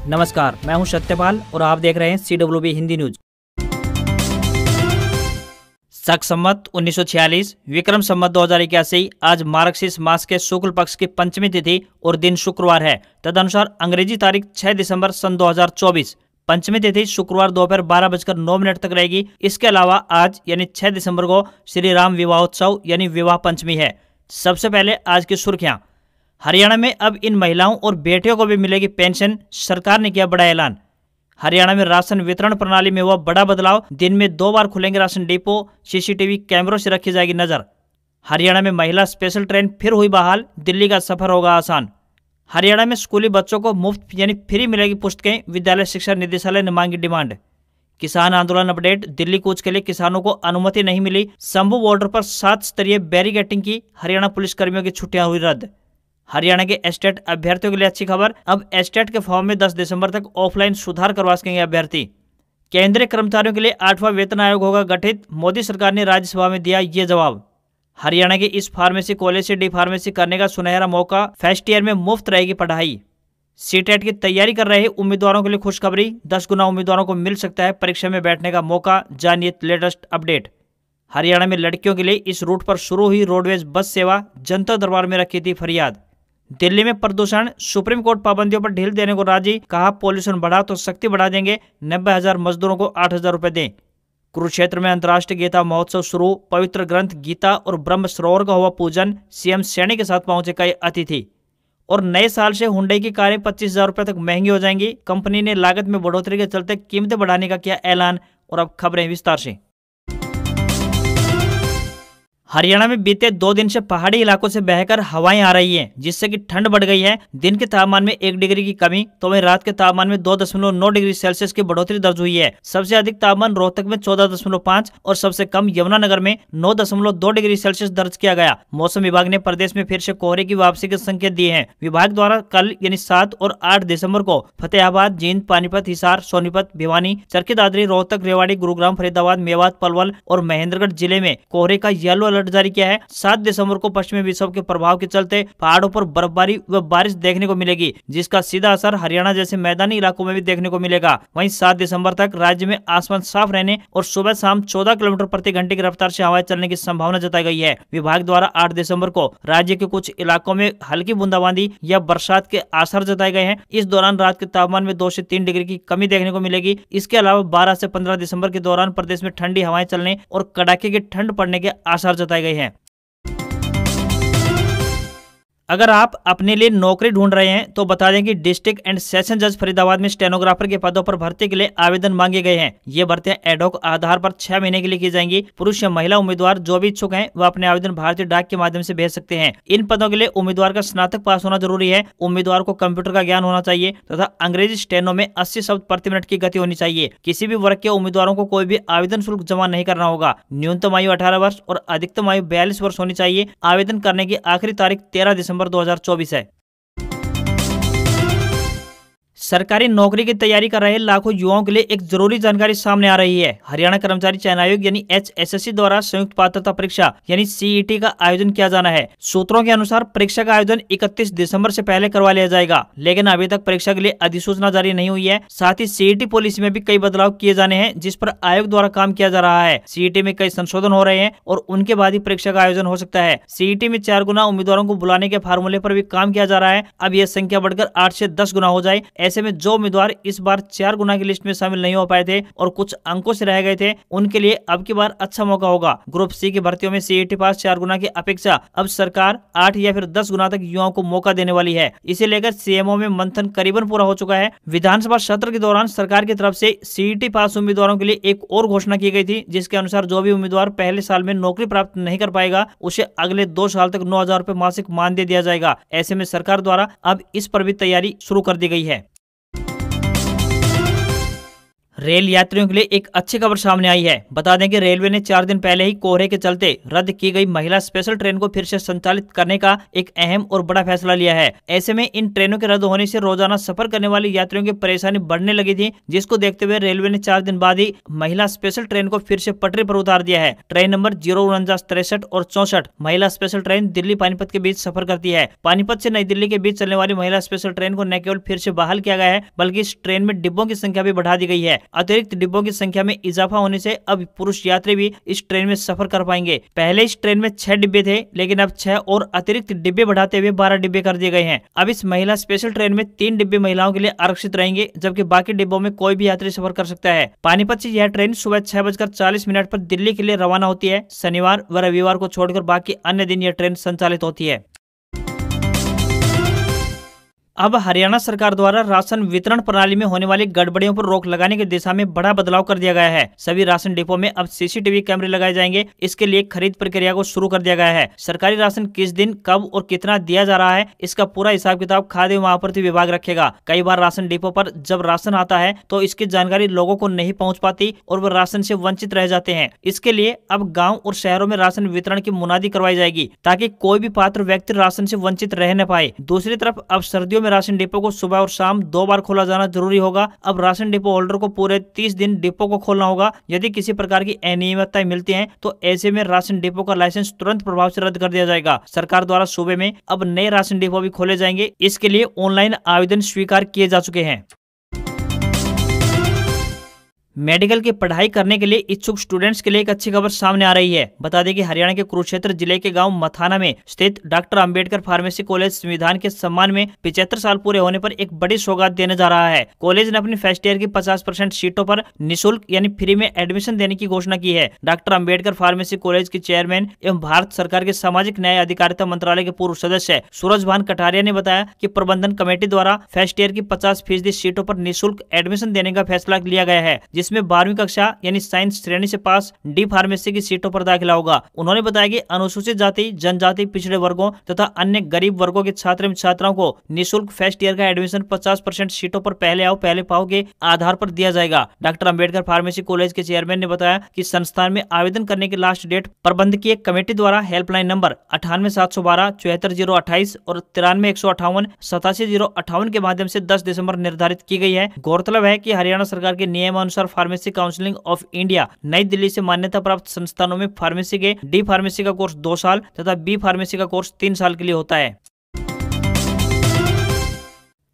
नमस्कार, मैं हूं सत्यपाल और आप देख रहे हैं CWB हिंदी न्यूज। शक संवत 1946, विक्रम संवत 2081, आज मार्गशीर्ष मास के शुक्ल पक्ष की पंचमी तिथि और दिन शुक्रवार है। तदनुसार अंग्रेजी तारीख 6 दिसंबर सन 2024। पंचमी तिथि शुक्रवार दोपहर 12:09 तक रहेगी। इसके अलावा आज यानी 6 दिसंबर को श्री राम विवाहोत्सव यानी विवाह पंचमी है। सबसे पहले आज की सुर्खियां। हरियाणा में अब इन महिलाओं और बेटियों को भी मिलेगी पेंशन, सरकार ने किया बड़ा ऐलान। हरियाणा में राशन वितरण प्रणाली में हुआ बड़ा बदलाव, दिन में 2 बार खुलेंगे राशन डिपो, CCTV कैमरों से रखी जाएगी नजर। हरियाणा में महिला स्पेशल ट्रेन फिर हुई बहाल, दिल्ली का सफर होगा आसान। हरियाणा में स्कूली बच्चों को मुफ्त यानी फ्री मिलेगी पुस्तकें, विद्यालय शिक्षा निदेशालय ने मांगी डिमांड। किसान आंदोलन अपडेट, दिल्ली कूच के लिए किसानों को अनुमति नहीं मिली। शंभू बॉर्डर पर 7 स्तरीय बैरिकेडिंग की, हरियाणा पुलिस कर्मियों की छुट्टियां हुई रद्द। हरियाणा के एस्टेट अभ्यर्थियों के लिए अच्छी खबर, अब एस्टेट के फॉर्म में 10 दिसंबर तक ऑफलाइन सुधार करवा सकेंगे अभ्यर्थी। केंद्रीय कर्मचारियों के लिए 8वां वेतन आयोग होगा गठित, मोदी सरकार ने राज्यसभा में दिया ये जवाब। हरियाणा के इस फार्मेसी कॉलेज से डी फार्मेसी करने का सुनहरा मौका, फर्स्ट ईयर में मुफ्त रहेगी पढ़ाई। सीटेट की तैयारी कर रहे उम्मीदवारों के लिए खुशखबरी, 10 गुना उम्मीदवारों को मिल सकता है परीक्षा में बैठने का मौका, जानिए लेटेस्ट अपडेट। हरियाणा में लड़कियों के लिए इस रूट पर शुरू हुई रोडवेज बस सेवा, जनता दरबार में रखी थी फरियाद। दिल्ली में प्रदूषण, सुप्रीम कोर्ट पाबंदियों पर ढील देने को राजी, कहा पॉल्यूशन बढ़ा तो सख्ती बढ़ा देंगे, 90,000 मजदूरों को 8,000 रुपए दें। कुरुक्षेत्र में अंतर्राष्ट्रीय गीता महोत्सव शुरू, पवित्र ग्रंथ गीता और ब्रह्म सरोवर का हुआ पूजन, CM सैनी के साथ पहुंचे कई अतिथि। और नए साल से हुंडई की कारें 25,000 रुपए तक महंगी हो जाएंगी। कंपनी ने लागत में बढ़ोतरी के चलते कीमतें बढ़ाने का किया ऐलान। और अब खबरें विस्तार से। हरियाणा में बीते 2 दिन से पहाड़ी इलाकों से बहकर हवाएं आ रही हैं, जिससे कि ठंड बढ़ गई है। दिन के तापमान में 1 डिग्री की कमी तो वहीं रात के तापमान में 2.9 डिग्री सेल्सियस की बढ़ोतरी दर्ज हुई है। सबसे अधिक तापमान रोहतक में 14.5 और सबसे कम यमुनानगर में 9.2 डिग्री सेल्सियस दर्ज किया गया। मौसम विभाग ने प्रदेश में फिर से कोहरे की वापसी के संकेत दिए हैं। विभाग द्वारा कल यानी 7 और 8 दिसंबर को फतेहाबाद, जींद, पानीपत, हिसार, सोनीपत, भिवानी, चरखी दादरी, रोहतक, रेवाड़ी, गुरुग्राम, फरीदाबाद, मेवात, पलवल और महेंद्रगढ़ जिले में कोहरे का येलो अलर्ट जारी किया है। 7 दिसंबर को पश्चिमी विक्षोभ के प्रभाव के चलते पहाड़ों पर बर्फबारी व बारिश देखने को मिलेगी, जिसका सीधा असर हरियाणा जैसे मैदानी इलाकों में भी देखने को मिलेगा। वहीं 7 दिसंबर तक राज्य में आसमान साफ रहने और सुबह शाम 14 किलोमीटर प्रति घंटे की रफ्तार से हवाएं चलने की संभावना जताई गई है। विभाग द्वारा 8 दिसंबर को राज्य के कुछ इलाकों में हल्की बूंदाबांदी या बरसात के आसार जताए गए हैं। इस दौरान रात के तापमान में 2 से 3 डिग्री की कमी देखने को मिलेगी। इसके अलावा 12 से 15 दिसंबर के दौरान प्रदेश में ठंडी हवाएं चलने और कड़ाके की ठंड पड़ने के आसार जताए गए हैं। अगर आप अपने लिए नौकरी ढूंढ रहे हैं तो बता दें कि डिस्ट्रिक्ट एंड सेशन जज फरीदाबाद में स्टेनोग्राफर के पदों पर भर्ती के लिए आवेदन मांगे गए हैं। ये भर्तियां एडहॉक आधार पर 6 महीने के लिए की जाएंगी। पुरुष या महिला उम्मीदवार जो भी इच्छुक हैं वह अपने आवेदन भारतीय डाक के माध्यम से भेज सकते हैं। इन पदों के लिए उम्मीदवार का स्नातक पास होना जरूरी है। उम्मीदवार को कंप्यूटर का ज्ञान होना चाहिए तथा अंग्रेजी स्टेनो में 80 शब्द प्रति मिनट की गति होनी चाहिए। किसी भी वर्ग के उम्मीदवारों को कोई भी आवेदन शुल्क जमा नहीं करना होगा। न्यूनतम आयु 18 वर्ष और अधिकतम आयु 42 वर्ष होनी चाहिए। आवेदन करने की आखिरी तारीख 13 दिसंबर 2024 है। सरकारी नौकरी की तैयारी कर रहे लाखों युवाओं के लिए एक जरूरी जानकारी सामने आ रही है। हरियाणा कर्मचारी चयन आयोग यानी HSSC द्वारा संयुक्त पात्रता परीक्षा यानी CET का आयोजन किया जाना है। सूत्रों के अनुसार परीक्षा का आयोजन 31 दिसंबर से पहले करवा लिया जाएगा, लेकिन अभी तक परीक्षा के लिए अधिसूचना जारी नहीं हुई है। साथ ही CET पॉलिसी में भी कई बदलाव किए जाने हैं, जिस पर आयोग द्वारा काम किया जा रहा है। CET में कई संशोधन हो रहे हैं और उनके बाद ही परीक्षा का आयोजन हो सकता है। CET में 4 गुना उम्मीदवारों को बुलाने के फार्मूले पर भी काम किया जा रहा है। अब यह संख्या बढ़कर 8 से 10 गुना हो जाए। ऐसे में जो उम्मीदवार इस बार 4 गुना की लिस्ट में शामिल नहीं हो पाए थे और कुछ अंकों से रह गए थे, उनके लिए अब की बार अच्छा मौका होगा। ग्रुप C की भर्तियों में CET पास 4 गुना की अपेक्षा अब सरकार 8 या फिर 10 गुना तक युवाओं को मौका देने वाली है। इसे लेकर CMO में मंथन करीबन पूरा हो चुका है। विधानसभा सत्र के दौरान सरकार की तरफ से CET पास उम्मीदवारों के लिए एक और घोषणा की गई थी, जिसके अनुसार जो भी उम्मीदवार पहले साल में नौकरी प्राप्त नहीं कर पाएगा उसे अगले 2 साल तक 9,000 रुपए मासिक मानदेय दिया जाएगा। ऐसे में सरकार द्वारा अब इस पर भी तैयारी शुरू कर दी गई है। रेल यात्रियों के लिए एक अच्छी खबर सामने आई है। बता दें कि रेलवे ने 4 दिन पहले ही कोहरे के चलते रद्द की गई महिला स्पेशल ट्रेन को फिर से संचालित करने का एक अहम और बड़ा फैसला लिया है। ऐसे में इन ट्रेनों के रद्द होने से रोजाना सफर करने वाले यात्रियों की परेशानी बढ़ने लगी थी, जिसको देखते हुए रेलवे ने 4 दिन बाद ही महिला स्पेशल ट्रेन को फिर से पटरी पर उतार दिया है। ट्रेन नंबर 049, 63 और 64 महिला स्पेशल ट्रेन दिल्ली पानीपत के बीच सफर करती है। पानीपत से नई दिल्ली के बीच चलने वाली महिला स्पेशल ट्रेन को न केवल फिर से बहाल किया गया है, बल्कि इस ट्रेन में डिब्बों की संख्या भी बढ़ा दी गई है। अतिरिक्त डिब्बों की संख्या में इजाफा होने से अब पुरुष यात्री भी इस ट्रेन में सफर कर पाएंगे। पहले इस ट्रेन में 6 डिब्बे थे, लेकिन अब 6 और अतिरिक्त डिब्बे बढ़ाते हुए 12 डिब्बे कर दिए गए हैं। अब इस महिला स्पेशल ट्रेन में 3 डिब्बे महिलाओं के लिए आरक्षित रहेंगे, जबकि बाकी डिब्बों में कोई भी यात्री सफर कर सकता है। पानीपत से यह ट्रेन सुबह 6:40 पर दिल्ली के लिए रवाना होती है। शनिवार व रविवार को छोड़कर बाकी अन्य दिन यह ट्रेन संचालित होती है। अब हरियाणा सरकार द्वारा राशन वितरण प्रणाली में होने वाली गड़बड़ियों पर रोक लगाने की दिशा में बड़ा बदलाव कर दिया गया है। सभी राशन डिपो में अब सीसीटीवी कैमरे लगाए जाएंगे। इसके लिए खरीद प्रक्रिया को शुरू कर दिया गया है। सरकारी राशन किस दिन, कब और कितना दिया जा रहा है, इसका पूरा हिसाब किताब खाद्य एवं आपूर्ति विभाग रखेगा। कई बार राशन डिपो पर जब राशन आता है तो इसकी जानकारी लोगों को नहीं पहुँच पाती और वो राशन से वंचित रह जाते हैं। इसके लिए अब गाँव और शहरों में राशन वितरण की मुनादी करवाई जाएगी, ताकि कोई भी पात्र व्यक्ति राशन से वंचित रह न पाए। दूसरी तरफ अब सर्दियों में राशन डिपो को सुबह और शाम 2 बार खोला जाना जरूरी होगा। अब राशन डिपो होल्डर को पूरे 30 दिन डिपो को खोलना होगा। यदि किसी प्रकार की अनियमितताएं मिलती हैं तो ऐसे में राशन डिपो का लाइसेंस तुरंत प्रभाव से रद्द कर दिया जाएगा। सरकार द्वारा सूबे में अब नए राशन डिपो भी खोले जाएंगे। इसके लिए ऑनलाइन आवेदन स्वीकार किए जा चुके हैं। मेडिकल की पढ़ाई करने के लिए इच्छुक स्टूडेंट्स के लिए एक अच्छी खबर सामने आ रही है। बता दें कि हरियाणा के कुरुक्षेत्र जिले के गांव मथाना में स्थित डॉक्टर अंबेडकर फार्मेसी कॉलेज संविधान के सम्मान में 75 साल पूरे होने पर एक बड़ी सौगात देने जा रहा है। कॉलेज ने अपनी फर्स्ट ईयर की 50% सीटों पर निःशुल्क यानी फ्री में एडमिशन देने की घोषणा की है। डॉक्टर अंबेडकर फार्मेसी कॉलेज के चेयरमैन एवं भारत सरकार के सामाजिक न्याय अधिकारिता मंत्रालय के पूर्व सदस्य सूरजभान कटारिया ने बताया कि प्रबंधन कमेटी द्वारा फर्स्ट ईयर की 50% सीटों पर निःशुल्क एडमिशन देने का फैसला लिया गया है, जिसमें 12वीं कक्षा यानी साइंस श्रेणी से पास डी फार्मेसी की सीटों पर दाखिला होगा। उन्होंने बताया कि अनुसूचित जाति, जनजाति, पिछड़े वर्गों तथा अन्य गरीब वर्गों के छात्र एवं छात्राओं को निःशुल्क फर्स्ट ईयर का एडमिशन 50% सीटों पर पहले आओ पहले पाओ के आधार पर दिया जाएगा। डॉक्टर अंबेडकर फार्मेसी कॉलेज के चेयरमैन ने बताया कि संस्थान में आवेदन करने की लास्ट डेट प्रबंधकीय कमेटी द्वारा हेल्पलाइन नंबर 98 712 74 028 और 93 158 87 058 के माध्यम से 10 दिसंबर निर्धारित की गई है। गौरतलब है कि हरियाणा सरकार के नियमानुसार फार्मेसी काउंसिलिंग ऑफ इंडिया नई दिल्ली से मान्यता प्राप्त संस्थानों में फार्मेसी के डी फार्मेसी का कोर्स 2 साल तथा बी फार्मेसी का कोर्स 3 साल के लिए होता है।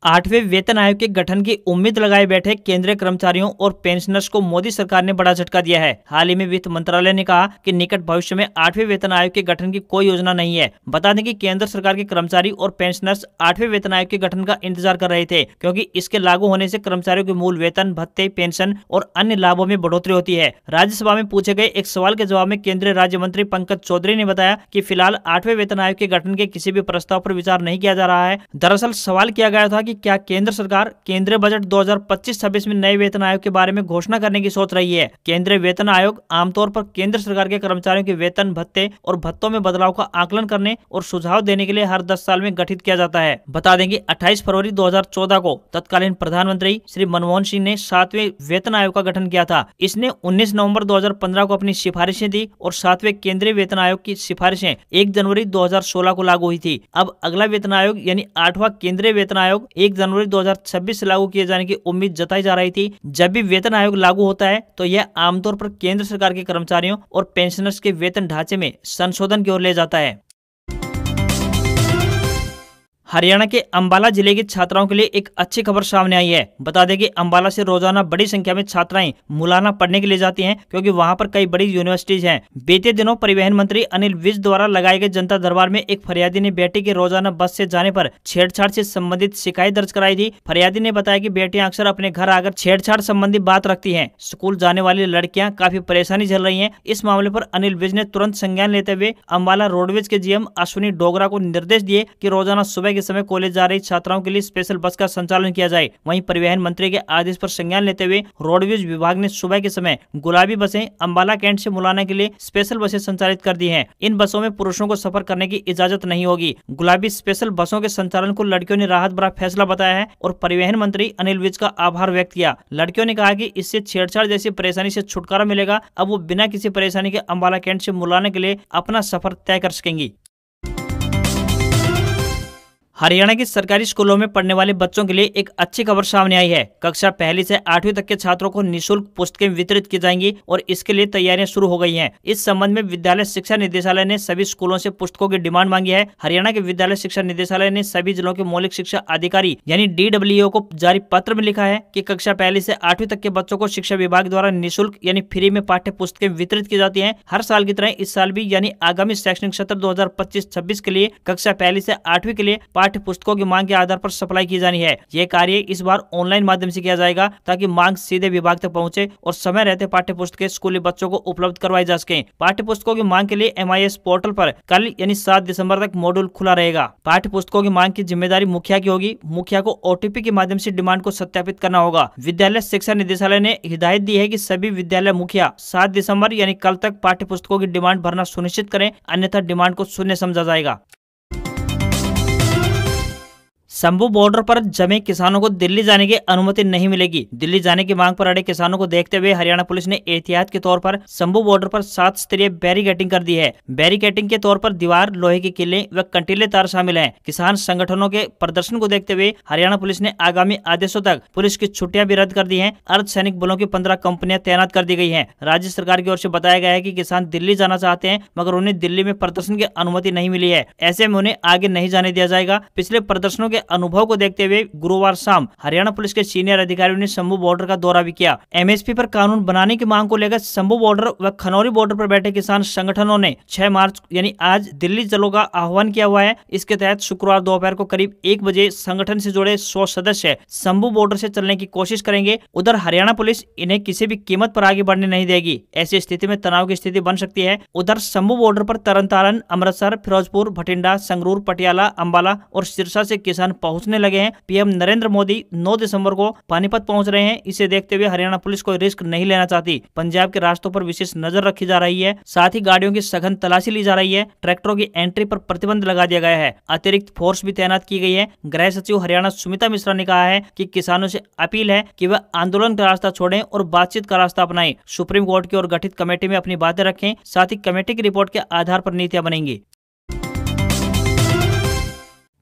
8वें वेतन आयोग के गठन की उम्मीद लगाए बैठे केंद्रीय कर्मचारियों और पेंशनर्स को मोदी सरकार ने बड़ा झटका दिया है। हाल ही में वित्त मंत्रालय ने कहा कि निकट भविष्य में 8वें वेतन आयोग के गठन की कोई योजना नहीं है। बता दें कि केंद्र सरकार के कर्मचारी और पेंशनर्स 8वें वेतन आयोग के गठन का इंतजार कर रहे थे, क्योंकि इसके लागू होने से कर्मचारियों के मूल वेतन, भत्ते, पेंशन और अन्य लाभों में बढ़ोतरी होती है। राज्यसभा में पूछे गए एक सवाल के जवाब में केंद्रीय राज्य मंत्री पंकज चौधरी ने बताया कि फिलहाल 8वें वेतन आयोग के गठन के किसी भी प्रस्ताव पर विचार नहीं किया जा रहा है। दरअसल सवाल किया गया था कि क्या केंद्र सरकार केंद्रीय बजट 2025-26 में नए वेतन आयोग के बारे में घोषणा करने की सोच रही है। केंद्रीय वेतन आयोग आमतौर पर केंद्र सरकार के कर्मचारियों के वेतन, भत्ते और भत्तों में बदलाव का आकलन करने और सुझाव देने के लिए हर 10 साल में गठित किया जाता है। बता दें कि 28 फरवरी 2014 को तत्कालीन प्रधानमंत्री श्री मनमोहन सिंह ने 7वें वेतन आयोग का गठन किया था। इसने 19 नवंबर 2015 को अपनी सिफारिशें दी और 7वें केंद्रीय वेतन आयोग की सिफारिशें 1 जनवरी 2016 को लागू हुई थी। अब अगला वेतन आयोग यानी 8वां केंद्रीय वेतन आयोग 1 जनवरी 2026 से लागू किए जाने की उम्मीद जताई जा रही थी। जब भी वेतन आयोग लागू होता है तो यह आमतौर पर केंद्र सरकार के कर्मचारियों और पेंशनर्स के वेतन ढांचे में संशोधन की ओर ले जाता है। हरियाणा के अंबाला जिले की छात्राओं के लिए एक अच्छी खबर सामने आई है। बता दें कि अंबाला से रोजाना बड़ी संख्या में छात्राएं मुलाना पढ़ने के लिए जाती हैं, क्योंकि वहां पर कई बड़ी यूनिवर्सिटीज हैं। बीते दिनों परिवहन मंत्री अनिल विज द्वारा लगाए गए जनता दरबार में एक फरियादी ने बेटी के रोजाना बस से जाने पर छेड़छाड़ से संबंधित शिकायत दर्ज कराई थी। फरियादी ने बताया कि बेटियां अक्सर अपने घर आकर छेड़छाड़ संबंधी बात रखती है। स्कूल जाने वाली लड़कियां काफी परेशानी झेल रही है। इस मामले पर अनिल विज ने तुरंत संज्ञान लेते हुए अंबाला रोडवेज के जीएम अश्विनी डोगरा को निर्देश दिए कि रोजाना सुबह के समय कॉलेज जा रही छात्राओं के लिए स्पेशल बस का संचालन किया जाए। वहीं परिवहन मंत्री के आदेश पर संज्ञान लेते हुए रोडवेज विभाग ने सुबह के समय गुलाबी बसें अंबाला कैंट से मुलाना के लिए स्पेशल बसें संचालित कर दी हैं। इन बसों में पुरुषों को सफर करने की इजाजत नहीं होगी। गुलाबी स्पेशल बसों के संचालन को लड़कियों ने राहत भरा फैसला बताया है और परिवहन मंत्री अनिल विज का आभार व्यक्त किया। लड़कियों ने कहा कि इससे छेड़छाड़ जैसी परेशानी से छुटकारा मिलेगा। अब वो बिना किसी परेशानी के अंबाला कैंट से मुलाना के लिए अपना सफर तय कर सकेंगी। हरियाणा के सरकारी स्कूलों में पढ़ने वाले बच्चों के लिए एक अच्छी खबर सामने आई है। कक्षा पहली से 8वीं तक के छात्रों को निःशुल्क पुस्तकें वितरित की जाएंगी और इसके लिए तैयारियां शुरू हो गई हैं। इस संबंध में विद्यालय शिक्षा निदेशालय ने सभी स्कूलों से पुस्तकों की डिमांड मांगी है। हरियाणा के विद्यालय शिक्षा निदेशालय ने सभी जिलों के मौलिक शिक्षा अधिकारी यानी DWO को जारी पत्र में लिखा है कि कक्षा पहली से 8वीं तक के बच्चों को शिक्षा विभाग द्वारा निःशुल्क यानी फ्री में पाठ्य पुस्तकें वितरित की जाती है। हर साल की तरह इस साल भी यानी आगामी शैक्षणिक सत्र 2025-26 के लिए कक्षा पहली से 8वीं के लिए पाठ्य पुस्तकों की मांग के आधार पर सप्लाई की जानी है। यह कार्य इस बार ऑनलाइन माध्यम से किया जाएगा ताकि मांग सीधे विभाग तक पहुंचे और समय रहते पाठ्य पुस्तकें स्कूली बच्चों को उपलब्ध करवाई जा सके। पाठ्य पुस्तकों की मांग के लिए MIS पोर्टल पर कल यानी 7 दिसंबर तक मॉड्यूल खुला रहेगा। पाठ्य पुस्तकों की मांग की जिम्मेदारी मुखिया की होगी। मुखिया को OTP के माध्यम से डिमांड को सत्यापित करना होगा। विद्यालय शिक्षा निदेशालय ने हिदायत दी है कि सभी विद्यालय मुखिया 7 दिसंबर यानी कल तक पाठ्य पुस्तकों की डिमांड भरना सुनिश्चित करें, अन्यथा डिमांड को शून्य समझा जाएगा। शंभू बॉर्डर पर जमे किसानों को दिल्ली जाने की अनुमति नहीं मिलेगी। दिल्ली जाने की मांग पर अड़े किसानों को देखते हुए हरियाणा पुलिस ने एहतियात के तौर पर शंभू बॉर्डर पर 7 स्तरीय बैरिकेडिंग कर दी है। बैरिकेडिंग के तौर पर दीवार, लोहे की किले व कंटीले तार शामिल हैं। किसान संगठनों के प्रदर्शन को देखते हुए हरियाणा पुलिस ने आगामी आदेशों तक पुलिस की छुट्टियां भी रद्द कर दी हैं। अर्धसैनिक बलों की 15 कंपनियां तैनात कर दी गई हैं। राज्य सरकार की ओर से बताया गया है कि किसान दिल्ली जाना चाहते हैं मगर उन्हें दिल्ली में प्रदर्शन की अनुमति नहीं मिली है। ऐसे में उन्हें आगे नहीं जाने दिया जाएगा। पिछले प्रदर्शनों के अनुभव को देखते हुए गुरुवार शाम हरियाणा पुलिस के सीनियर अधिकारियों ने शंभू बॉर्डर का दौरा भी किया। MSP पर कानून बनाने की मांग को लेकर शंभू बॉर्डर व खनौरी बॉर्डर पर बैठे किसान संगठनों ने 6 मार्च यानी आज दिल्ली चलो का आह्वान किया हुआ है। इसके तहत शुक्रवार दोपहर को करीब 1 बजे संगठन से जुड़े 100 सदस्य शंभू बॉर्डर से चलने की कोशिश करेंगे। उधर हरियाणा पुलिस इन्हें किसी भी कीमत पर आगे बढ़ने नहीं देगी। ऐसी स्थिति में तनाव की स्थिति बन सकती है। उधर शंभू बॉर्डर पर तरनतारन, अमृतसर, फिरोजपुर, भटिंडा, संगरूर, पटियाला, अंबाला और सिरसा से किसान पहुंचने लगे हैं। PM नरेंद्र मोदी 9 दिसंबर को पानीपत पहुंच रहे हैं। इसे देखते हुए हरियाणा पुलिस कोई रिस्क नहीं लेना चाहती। पंजाब के रास्तों पर विशेष नजर रखी जा रही है। साथ ही गाड़ियों की सघन तलाशी ली जा रही है। ट्रैक्टरों की एंट्री पर प्रतिबंध लगा दिया गया है। अतिरिक्त फोर्स भी तैनात की गई है। गृह सचिव हरियाणा सुमिता मिश्रा ने कहा है कि किसानों से अपील है कि वह आंदोलन का रास्ता छोड़ें और बातचीत का रास्ता अपनाएं। सुप्रीम कोर्ट की ओर गठित कमेटी में अपनी बातें रखें। साथ ही कमेटी की रिपोर्ट के आधार पर नीतियां बनेंगी।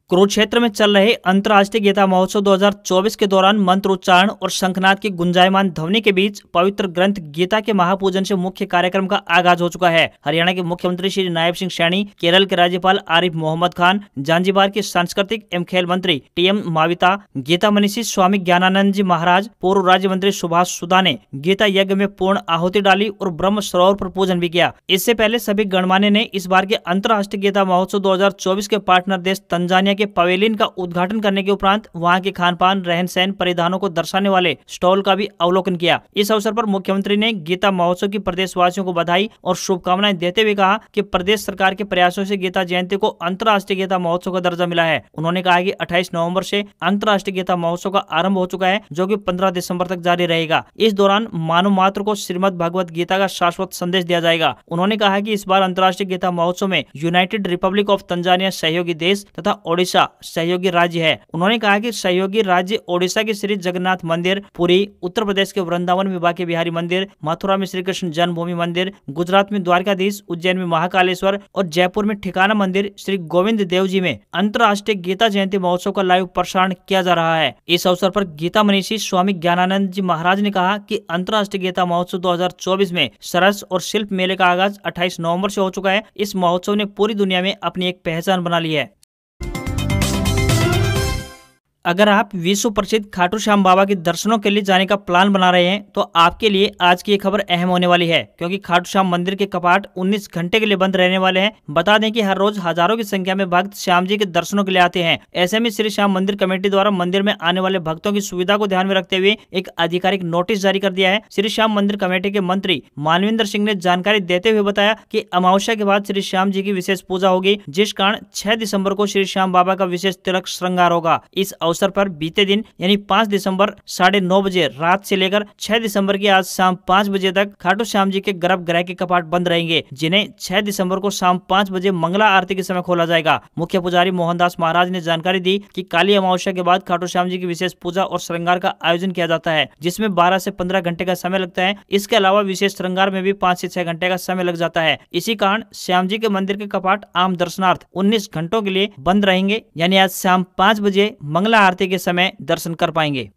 कुरुक्षेत्र में चल रहे अंतर्राष्ट्रीय गीता महोत्सव 2024 के दौरान मंत्रोच्चारण और शंखनाद की गुंजायमान ध्वनि के बीच पवित्र ग्रंथ गीता के महापूजन से मुख्य कार्यक्रम का आगाज हो चुका है। हरियाणा के मुख्यमंत्री श्री नायब सिंह सैनी, केरल के राज्यपाल आरिफ मोहम्मद खान, जांजिबार के सांस्कृतिक एवं खेल मंत्री TM माविता, गीता मनीषी स्वामी ज्ञानानंद जी महाराज, पूर्व राज्य मंत्री सुभाष सुधा ने गीता यज्ञ में पूर्ण आहुति डाली और ब्रह्म सरोवर पर पूजन भी किया। इससे पहले सभी गणमान्य ने इस बार के अंतर्राष्ट्रीय गीता महोत्सव 2024 के पार्टनर देश तंजानिया के पवेलियन का उद्घाटन करने के उपरांत वहां के खान पान, रहन सहन, परिधानों को दर्शाने वाले स्टॉल का भी अवलोकन किया। इस अवसर पर मुख्यमंत्री ने गीता महोत्सव की प्रदेशवासियों को बधाई और शुभकामनाएं देते हुए कहा कि प्रदेश सरकार के प्रयासों से गीता जयंती को अंतर्राष्ट्रीय गीता महोत्सव का दर्जा मिला है। उन्होंने कहा कि 28 नवंबर से अंतर्राष्ट्रीय गीता महोत्सव का आरंभ हो चुका है, जो कि 15 दिसंबर तक जारी रहेगा। इस दौरान मानव मात्र को श्रीमद् भगवत गीता का शाश्वत संदेश दिया जाएगा। उन्होंने कहा कि इस बार अंतर्राष्ट्रीय गीता महोत्सव में यूनाइटेड रिपब्लिक ऑफ तंजानिया सहयोगी देश तथा ओडिशा सहयोगी राज्य है। उन्होंने कहा कि सहयोगी राज्य ओडिशा के श्री जगन्नाथ मंदिर, पुरी, उत्तर प्रदेश के वृंदावन में बांके बिहारी मंदिर, मथुरा में श्री कृष्ण जन्मभूमि मंदिर, गुजरात में द्वारकाधीश, उज्जैन में महाकालेश्वर और जयपुर में ठिकाना मंदिर श्री गोविंद देव जी में अंतर्राष्ट्रीय गीता जयंती महोत्सव का लाइव प्रसारण किया जा रहा है। इस अवसर पर गीता मनीषी स्वामी ज्ञानानंद जी महाराज ने कहा कि अंतर्राष्ट्रीय गीता महोत्सव 2024 में सरस और शिल्प मेले का आगाज 28 नवंबर से हो चुका है। इस महोत्सव ने पूरी दुनिया में अपनी एक पहचान बना ली है। अगर आप विश्व प्रसिद्ध खाटू श्याम बाबा के दर्शनों के लिए जाने का प्लान बना रहे हैं तो आपके लिए आज की ये खबर अहम होने वाली है, क्योंकि खाटू श्याम मंदिर के कपाट 19 घंटे के लिए बंद रहने वाले हैं। बता दें कि हर रोज हजारों की संख्या में भक्त श्याम जी के दर्शनों के लिए आते हैं। ऐसे में श्री श्याम मंदिर कमेटी द्वारा मंदिर में आने वाले भक्तों की सुविधा को ध्यान में रखते हुए एक आधिकारिक नोटिस जारी कर दिया है। श्री श्याम मंदिर कमेटी के मंत्री मानविंदर सिंह ने जानकारी देते हुए बताया कि अमावस्या के बाद श्री श्याम जी की विशेष पूजा होगी, जिस कारण 6 दिसंबर को श्री श्याम बाबा का विशेष तिलक श्रृंगार होगा। इस अवसर पर बीते दिन यानी 5 दिसंबर 9:30 बजे रात से लेकर 6 दिसंबर की आज शाम 5 बजे तक खाटू श्याम जी के गर्भगृह के कपाट बंद रहेंगे, जिन्हें 6 दिसंबर को शाम 5 बजे मंगला आरती के समय खोला जाएगा। मुख्य पुजारी मोहनदास महाराज ने जानकारी दी कि काली अमावस्या के बाद खाटू श्याम जी की विशेष पूजा और श्रृंगार का आयोजन किया जाता है, जिसमें 12 से 15 घंटे का समय लगता है। इसके अलावा विशेष श्रृंगार में भी 5 से 6 घंटे का समय लग जाता है। इसी कारण श्याम जी के मंदिर के कपाट आम दर्शनार्थ 19 घंटों के लिए बंद रहेंगे, यानी आज शाम 5 बजे मंगला आरती के समय दर्शन कर पाएंगे।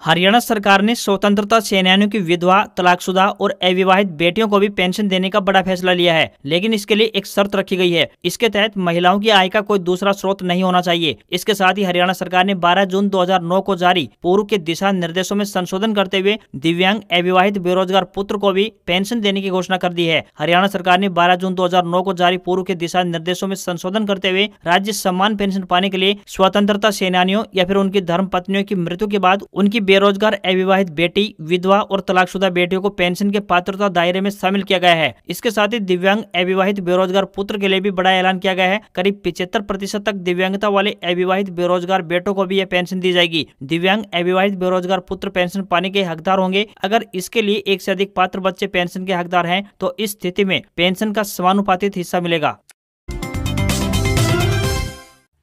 हरियाणा सरकार ने स्वतंत्रता सेनानियों की विधवा, तलाकशुदा और अविवाहित बेटियों को भी पेंशन देने का बड़ा फैसला लिया है, लेकिन इसके लिए एक शर्त रखी गई है। इसके तहत महिलाओं की आय का कोई दूसरा स्रोत नहीं होना चाहिए। इसके साथ ही हरियाणा सरकार ने 12 जून 2009 को जारी पूर्व के दिशा निर्देशों में संशोधन करते हुए दिव्यांग अविवाहित बेरोजगार पुत्र को भी पेंशन देने की घोषणा कर दी है। हरियाणा सरकार ने 12 जून 2009 को जारी पूर्व के दिशा निर्देशों में संशोधन करते हुए राज्य सम्मान पेंशन पाने के लिए स्वतंत्रता सेनानियों या फिर उनकी धर्म पत्नियों की मृत्यु के बाद उनकी बेरोजगार अविवाहित बेटी, विधवा और तलाकशुदा बेटियों को पेंशन के पात्रता दायरे में शामिल किया गया है। इसके साथ ही दिव्यांग अविवाहित बेरोजगार पुत्र के लिए भी बड़ा ऐलान किया गया है। करीब 75% तक दिव्यांगता वाले अविवाहित बेरोजगार बेटों को भी यह पेंशन दी जाएगी। दिव्यांग अविवाहित बेरोजगार पुत्र पेंशन पाने के हकदार होंगे। अगर इसके लिए एक से अधिक पात्र बच्चे पेंशन के हकदार हैं तो इस स्थिति में पेंशन का समानुपातित हिस्सा मिलेगा।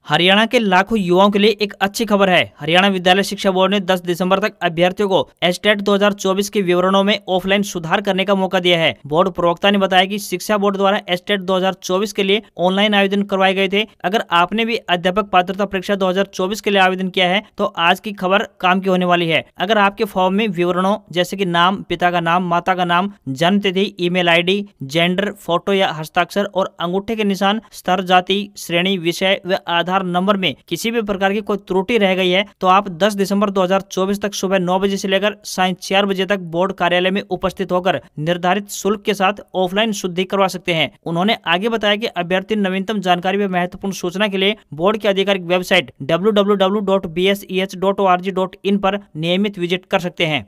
हरियाणा के लाखों युवाओं के लिए एक अच्छी खबर है। हरियाणा विद्यालय शिक्षा बोर्ड ने 10 दिसंबर तक अभ्यर्थियों को एस्टेट 2024 के विवरणों में ऑफलाइन सुधार करने का मौका दिया है। बोर्ड प्रवक्ता ने बताया कि शिक्षा बोर्ड द्वारा एस्टेट 2024 के लिए ऑनलाइन आवेदन करवाए गए थे। अगर आपने भी अध्यापक पात्रता परीक्षा 2024 के लिए आवेदन किया है तो आज की खबर काम की होने वाली है। अगर आपके फॉर्म में विवरणों जैसे कि नाम, पिता का नाम, माता का नाम, जन्म तिथि, ईमेल आईडी, जेंडर, फोटो या हस्ताक्षर और अंगूठे के निशान, स्तर, जाति, श्रेणी, विषय व आधार नंबर में किसी भी प्रकार की कोई त्रुटि रह गई है तो आप 10 दिसंबर 2024 तक सुबह 9 बजे से लेकर सायं 4 बजे तक बोर्ड कार्यालय में उपस्थित होकर निर्धारित शुल्क के साथ ऑफलाइन शुद्धि करवा सकते हैं। उन्होंने आगे बताया कि अभ्यर्थी नवीनतम जानकारी व महत्वपूर्ण सूचना के लिए बोर्ड की आधिकारिक वेबसाइट www.bseh.org.in पर नियमित विजिट कर सकते हैं।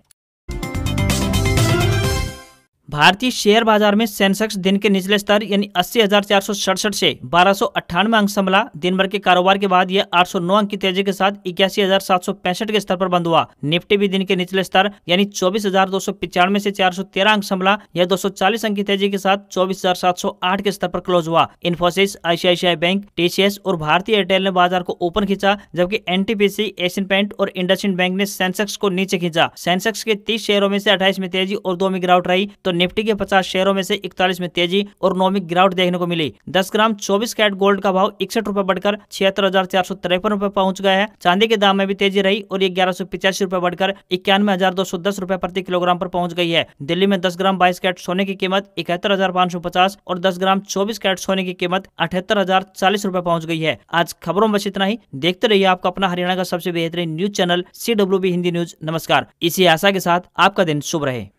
भारतीय शेयर बाजार में सेंसेक्स दिन के निचले स्तर यानी 80,467 से 1298 अंक संभला। दिन भर के कारोबार के बाद यह 809 अंक की तेजी के साथ 81,765 के स्तर पर बंद हुआ। निफ्टी भी दिन के निचले स्तर यानी 24,295 से 413 अंक संभला। यह 240 अंक की तेजी के साथ 24,708 के स्तर पर क्लोज हुआ। इन्फोसिस, आईसीआईसीआई बैंक, टीसीएस और भारतीय एयरटेल ने बाजार को ऊपर खींचा, जबकि एनटीपीसी, एशियन पेंट और इंडसइंड बैंक ने सेंसेक्स को नीचे खींचा। सेंसेक्स के 30 शेयरों में से 28 में तेजी और 2 में गिरावट रही, तो निफ्टी के 50 शेयरों में से 41 में तेजी और 9 में गिरावट देखने को मिली। 10 ग्राम 24 कैरेट गोल्ड का भाव 61 रुपए बढ़कर 76,453 रुपए पहुंच गया है। चांदी के दाम में भी तेजी रही और ये 1185 रुपए बढ़कर 91,210 रुपए प्रति किलोग्राम पर पहुंच गई है। दिल्ली में 10 ग्राम 22 कैरेट सोने की कीमत 71,550 और 10 ग्राम 24 कैरेट सोने की कीमत 78,040 रुपए पहुंच गई है। आज खबरों में बस इतना ही। देखते रहिए आपका अपना हरियाणा का सबसे बेहतरीन news channel CWB Hindi news. नमस्कार। इसी आशा के साथ आपका दिन शुभ रहे।